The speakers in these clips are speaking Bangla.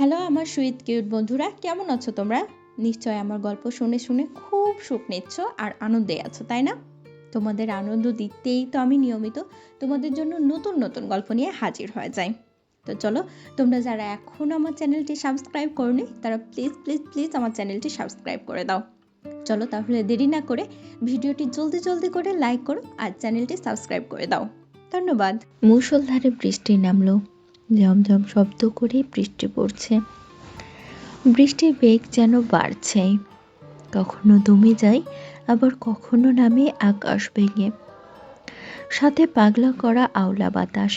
হ্যালো আমার সুইট কিউট বন্ধুরা, কেমন আছো তোমরা? নিশ্চয় আমার গল্প শুনে শুনে খুব সুখ নিচ্ছ আর আনন্দে আছো, তাই না? তোমাদের আনন্দ দিতেই তো আমি নিয়মিত তোমাদের জন্য নতুন নতুন গল্প নিয়ে হাজির হয়ে যাই। তো চলো, তোমরা যারা এখনও আমার চ্যানেলটি সাবস্ক্রাইব করনি তারা প্লিজ প্লিজ প্লিজ আমার চ্যানেলটি সাবস্ক্রাইব করে দাও। চলো তাহলে দেরি না করে ভিডিওটি জলদি জলদি করে লাইক করো আর চ্যানেলটি সাবস্ক্রাইব করে দাও। ধন্যবাদ। মুষলধারে বৃষ্টি নামলো, ঝমঝম শব্দ করে বৃষ্টি পড়ছে। বৃষ্টির বেগ যেন বাড়ছে, কখনো দমে যায় আবার কখনো নামে আকাশ ভেঙে, সাথে পাগলা করা আওলা বাতাস।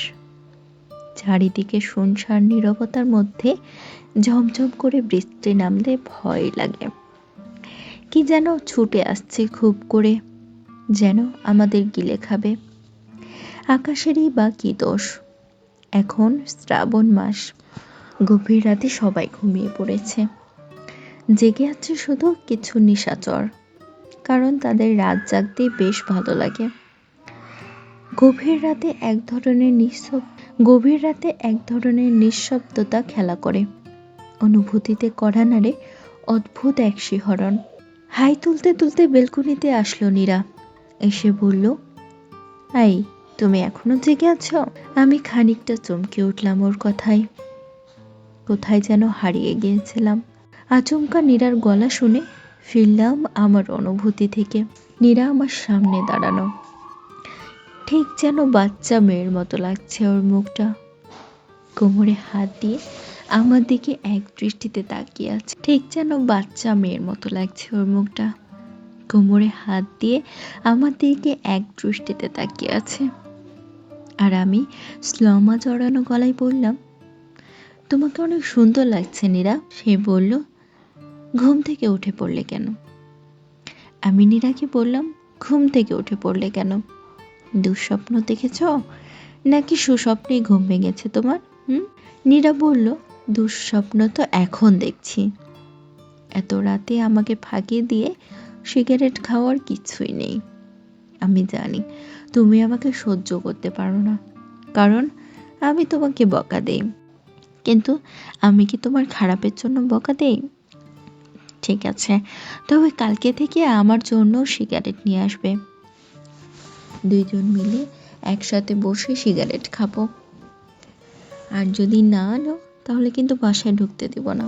চারিদিকে শুনশান নীরবতার মধ্যে ঝমঝম করে বৃষ্টি নামলে ভয় লাগে। কি যেন ছুটে আসছে খুব করে, যেন আমাদের গিলে খাবে। আকাশেরই বা কি দোষ? এখন শ্রাবণ মাস, গভীর রাতে সবাই ঘুমিয়ে পড়েছে। জেগে আছে শুধু কিছু নিশাচর, কারণ তাদের রাত জাগতে বেশ ভালো লাগে। গভীর রাতে এক ধরনের নিঃশব্দতা খেলা করে, অনুভূতিতে কড়া নাড়ে অদ্ভুত এক শিহরণ। হাই তুলতে তুলতে বেলকুনিতে আসলো নীরা, এসে বলল, এই তুমি এখনো জেগে আছো? আমি খানিকটা চমকে উঠলাম ওর কথায়, কোথায় যেন হারিয়ে গিয়েছিলাম। আচমকা নীরার গলা শুনে ফিরলাম আমার অনুভূতি থেকে। নীরা আমার সামনে দাঁড়ানো, ঠিক যেন বাচ্চা মেয়ের মতো লাগছে ওর মুখটা। কোমরে হাত দিয়ে আমার দিকে এক দৃষ্টিতে তাকিয়ে আছে, ঠিক যেন বাচ্চা মেয়ের মতো লাগছে ওর মুখটা। কোমরে হাত দিয়ে আমার দিকে এক দৃষ্টিতে তাকিয়ে আছে। আর আমি স্লমা জড়ানো গলায় বললাম, তোমাকে অনেক সুন্দর লাগছে নীরা। সে বলল, ঘুম থেকে উঠে পড়লে কেন? আমি নীরাকে বললাম, ঘুম থেকে উঠে পড়লে কেন? দুঃস্বপ্ন দেখেছ নাকি সুস্বপ্নে ঘুম ভেঙেছে তোমার? নীরা বলল, দুঃস্বপ্ন তো এখন দেখছি। এত রাতে আমাকে ফাঁকি দিয়ে সিগারেট খাওয়ার কিছুই নেই। আমি জানি তুমি আমাকে সহ্য করতে পারো না, কারণ আমি তোমাকে বকা দেই। কিন্তু আমি কি তোমার খারাপের জন্য বকা দেই? ঠিক আছে, তবে কালকে থেকে আমার জন্য সিগারেট নিয়ে আসবে। দুইজন মিলে একসাথে বসে সিগারেট খাবো। আর যদি না আনো তাহলে কিন্তু বাসায় ঢুকতে দিব না।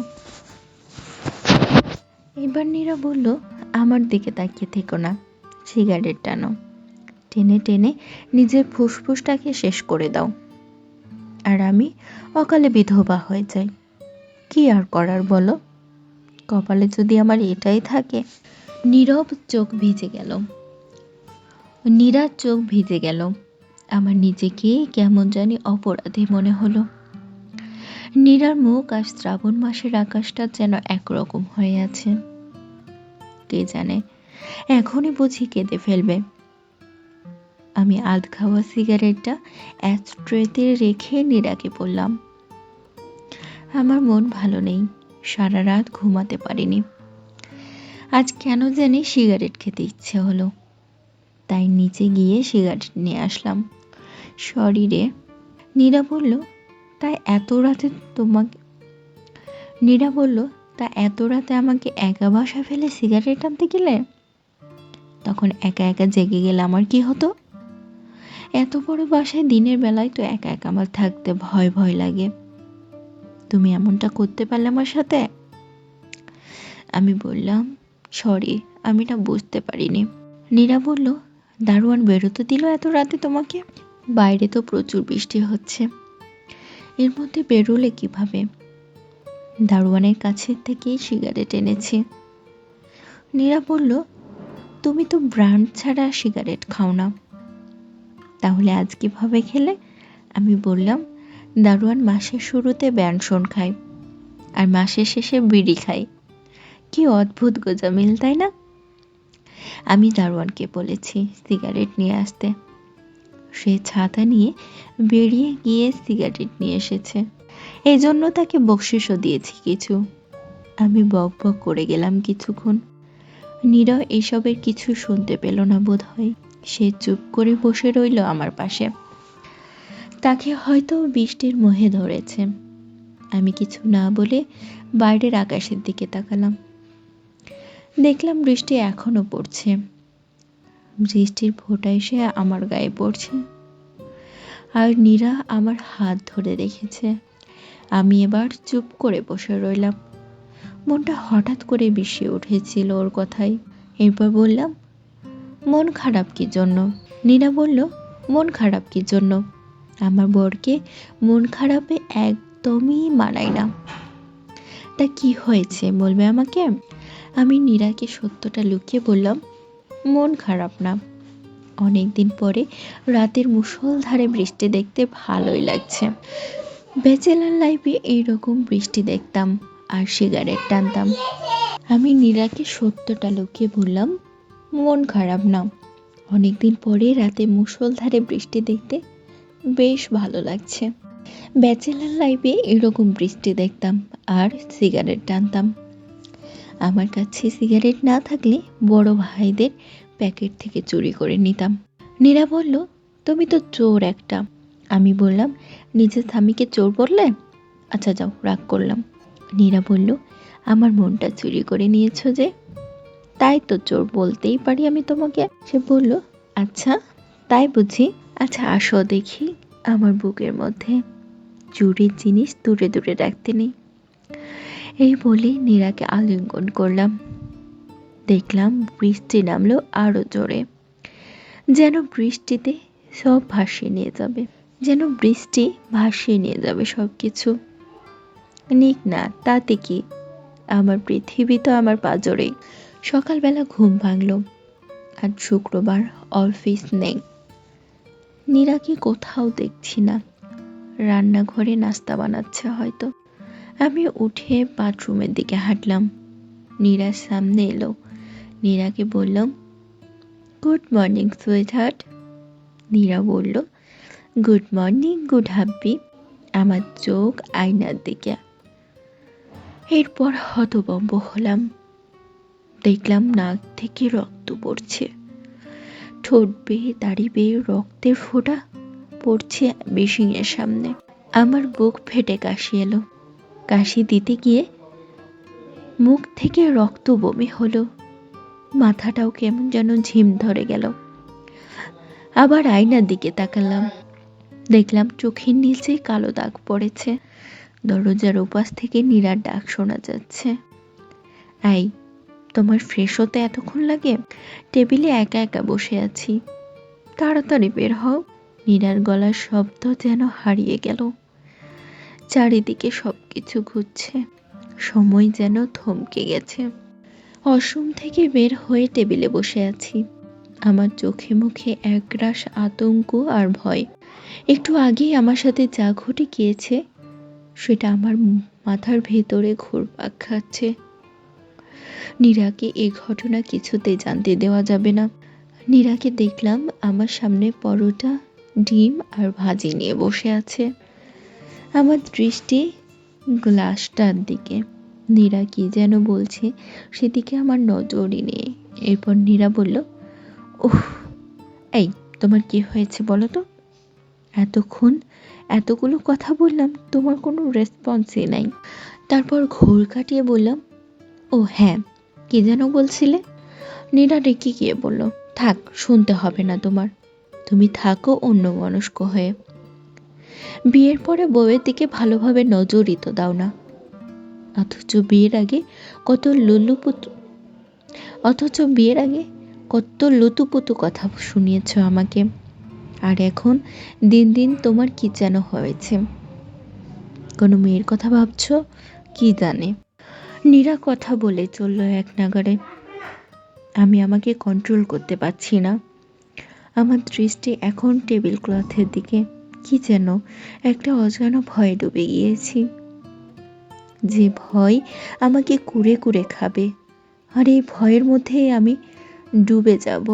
এবার নীরা বলল, আমার দিকে তাকিয়ে থেকো না, সিগারেট টানো, টেনে টেনে নিজের ফুসফুসটাকে শেষ করে দাও, আর আমি অকালে বিধবা হয়ে যাই। কি আর করার বলো? কপালে যদি আমার এটাই থাকে। নীরার চোখ ভিজে গেল। আমার নিজেকে কেমন জানি অপরাধী মনে হলো। নীরার মুখ আর শ্রাবণ মাসের আকাশটা যেন একরকম হয়ে আছে। কে জানে এখনই বুঝি কেঁদে ফেলবে। আমি আধ খাওয়া সিগারেটটা অ্যাশট্রেতে রেখে নীরাকে বললাম, আমার মন ভালো নেই, সারা রাত ঘুমাতে পারিনি। আজ কেন জানি সিগারেট খেতে ইচ্ছে হলো, তাই নিচে গিয়ে সিগারেট নিয়ে আসলাম। সরি রে। নীরা বলল, তা এত রাতে আমাকে একা বাসায় ফেলে সিগারেট আনতে গেলে? তখন একা একা জেগে গেলে আমার কি হতো? এত বড় বাসায় দিনের বেলায় তো একা একা আমার থাকতে ভয় ভয় লাগে। তুমি এমনটা করতে পারলে আমার সাথে? আমি বললাম, সরি, আমি না বুঝতে পারিনি। নীরা বলল, দারোয়ান বেরোতে দিল এত রাতে তোমাকে? বাইরে তো প্রচুর বৃষ্টি হচ্ছে, এর মধ্যে বেরোলে কিভাবে? দারোয়ানের কাছে থেকেই সিগারেট এনেছি। নীরা বলল, তুমি তো ব্র্যান্ড ছাড়া সিগারেট খাও না, তাহলে আজ কিভাবে খেলে? আমি বললাম, দারোয়ান মাসের শুরুতে ব্যানসন খায় আর মাসের শেষে বিড়ি খায়। কি অদ্ভুত গোজামিল, তাই না? আমি দারোয়ানকে বলেছি সিগারেট নিয়ে আসতে। সে ছাতা নিয়ে বেরিয়ে গিয়ে সিগারেট নিয়ে এসেছে। এই জন্য তাকে বকশিশও দিয়েছি কিছু। আমি বক বক করে গেলাম কিছুক্ষণ। নীরা এসবের কিছু শুনতে পেল না বোধ হয়। সে চুপ করে বসে রইল আমার পাশে। তাকে হয়তো বৃষ্টির মোহে ধরেছে। আমি কিছু না বলে বাইরের আকাশের দিকে তাকালাম। দেখলাম বৃষ্টি এখনো পড়ছে। বৃষ্টির ফোঁটা এসে আমার গায়ে পড়ছে, আর নীরা আমার হাত ধরে রেখেছে। আমি এবার চুপ করে বসে রইলাম। মনটা হঠাৎ করে বিষিয়ে উঠেছিল ওর কথাই। এরপর বললাম, মন খারাপ কি জন্য? নীরা বলল, মন খারাপ কি জন্য? আমার বরকে মন খারাপে একদমই মানায় না। তা কি হয়েছে বলবে আমাকে? আমি নীরাকে সত্যটা লুকিয়ে বললাম, মন খারাপ না, অনেকদিন পরে রাতের মুষলধারে বৃষ্টি দেখতে ভালোই লাগছে। ব্যাচেলার লাইফে এইরকম বৃষ্টি দেখতাম আর সিগারেট টানতাম। আমি নীরাকে সত্যটা লুকিয়ে বললাম, মন খারাপ না, অনেকদিন পরে রাতে মুষলধারে বৃষ্টি দেখতে বেশ ভালো লাগছে। ব্যাচেলার লাইফে এরকম বৃষ্টি দেখতাম আর সিগারেট টানতাম। আমার কাছে সিগারেট না থাকলে বড় ভাইদের প্যাকেট থেকে চুরি করে নিতাম। নীরা বলল, তুমি তো চোর একটা। আমি বললাম, নিজের স্বামীকে চোর বললে? আচ্ছা যাও, রাগ করলাম। নীরা বলল, আমার মনটা চুরি করে নিয়েছো যে, তাই তো চোর বলতেই পারি আমি তোমাকে। সে বলল, আচ্ছা তাই বুঝি? আচ্ছা আসো দেখি আমার বুকের মধ্যে। চুরির জিনিস দূরে দূরে রাখতে নেই। এই বলে নীরাকে আলিঙ্গন করলাম। দেখলাম বৃষ্টি নামলো আরো জোরে, যেন বৃষ্টিতে সব ভাসিয়ে নিয়ে যাবে, যেন বৃষ্টি ভাসিয়ে নিয়ে যাবে সব কিছু। নিক না, তাতে কি, আমার পৃথিবী তো আমার পাজরে। সকালবেলা ঘুম ভাঙল। আজ শুক্রবার, অফিস নেই। নীরাকে কোথাও দেখছি না। রান্নাঘরে নাস্তা বানাচ্ছে হয়তো। আমি উঠে বাথরুমের দিকে হাঁটলাম। নীরার সামনে এলো। নীরাকে বললাম, good morning sweetheart. Neera বলল, গুড মর্নিং গুড হাব্বি। আমার চোখ আয়নার দিকে। এরপর হতভম্ব হলাম। দেখলাম নাক থেকে রক্ত পড়ছে, ঠোঁট বেয়ে দাড়ি বেয়ে রক্তের ফোঁটা পড়ছে বেসিংয়ের সামনে। আমার বুক ফেটে কাশি এলো। কাশি দিতে গিয়ে মুখ থেকে রক্ত বমি হলো। মাথাটাও কেমন যেন ঝিম ধরে গেল। আবার আয়নার দিকে তাকালাম। দেখলাম চোখের নিচে কালো দাগ পড়েছে। দরজার ওপাশ থেকে নীরার ডাক শোনা যাচ্ছে, এই, তোমার ফ্রেশ হতে এতক্ষণ লাগে? টেবিলে একা একা বসে আছি, তাড়াতাড়ি বের হও। নীরার গলার শব্দ যেন হারিয়ে গেল। চারিদিকে সবকিছু ঘুরছে, সময় যেন থমকে গেছে। ওয়াশরুম থেকে বের হয়ে টেবিলে বসে আছি। আমার চোখে মুখে একরাশ আতঙ্ক আর ভয়। একটু আগেই আমার সাথে যা ঘটে গিয়েছে সেটা আমার মাথার ভেতরে ঘুরপাক খাচ্ছে। নীরাকে এই ঘটনা কিছুতেই জানতে দেওয়া যাবে না। নীরাকে দেখলাম আমার সামনে পরোটা, ডিম আর ভাজি নিয়ে বসে আছে। আমার দৃষ্টি গ্লাসটার দিকে। নীরা কি যেন বলছে, সেদিকে আমার নজরই নেই। এরপর নীরা বলল, উফ, এই, তোমার কি হয়েছে বলো তো? এতক্ষণ এতগুলো কথা বললাম, তোমার কোনো রেসপন্সই নাই। তারপর ঘোর কাটিয়ে বললাম, ও হ্যাঁ, কি যেন বলছিলে? নীরা রেগে গিয়ে বলল, থাক, শুনতে হবে না তোমার। তুমি থাকো অন্যমনস্ক হয়ে। বিয়ের পরে বউয়ের দিকে ভালোভাবে নজরই তো দাও না। অথচ বিয়ের আগে কত লুতুপুতু কথা শুনিয়েছ আমাকে। আর এখন দিন দিন তোমার কি যেন হয়েছে। কোনো মেয়ের কথা ভাবছো কি জানে। নীরা কথা বলে চলল এক নাগাড়ে। আমি আমাকে কন্ট্রোল করতে পারছি না। আমার দৃষ্টি এখন টেবিল ক্লথের দিকে। কি যেন একটা অজানা ভয়ে ডুবে গিয়েছি, যে ভয় আমাকে কুরে কুরে খাবে। আর এই ভয়ের মধ্যেই আমি ডুবে যাব,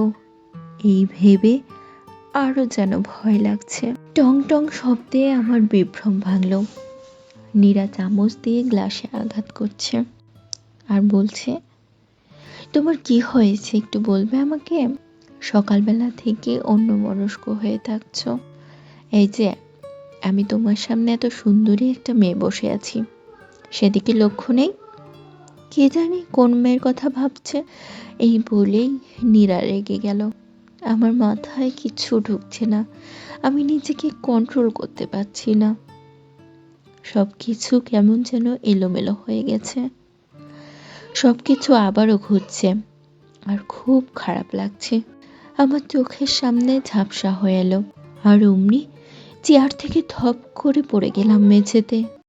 এই ভেবে আরো যেন ভয় লাগছে। টং টং শব্দে আমার বিভ্রম ভাঙল। নীরা চামচ দিয়ে গ্লাসে আঘাত করছে আর বলছে, তোমার কি হয়েছে একটু বলবে আমাকে? সকালবেলা থেকে অন্যমনস্ক হয়ে থাকছো। এই যে, আমি তোমার সামনে এত সুন্দরী একটা মেয়ে বসে আছি, সেদিকে লক্ষ্য নেই? কে জানি কোন মেয়ের কথা ভাবছে। এই বলেই নীরা রেগে গেল। আমার মাথায় কিচ্ছু ঢুকছে না, আমি নিজেকে কন্ট্রোল করতে পারছি না। সব কিছু কেমন যেন এলোমেলো হয়ে গেছে। সব কিছু আবারও ঘুরছে, আর খুব খারাপ লাগছে। আমার চোখের সামনে ঝাপসা হয়ে এলো, আর অমনি চেয়ার থেকে ধপ করে পড়ে গেলাম মেঝেতে।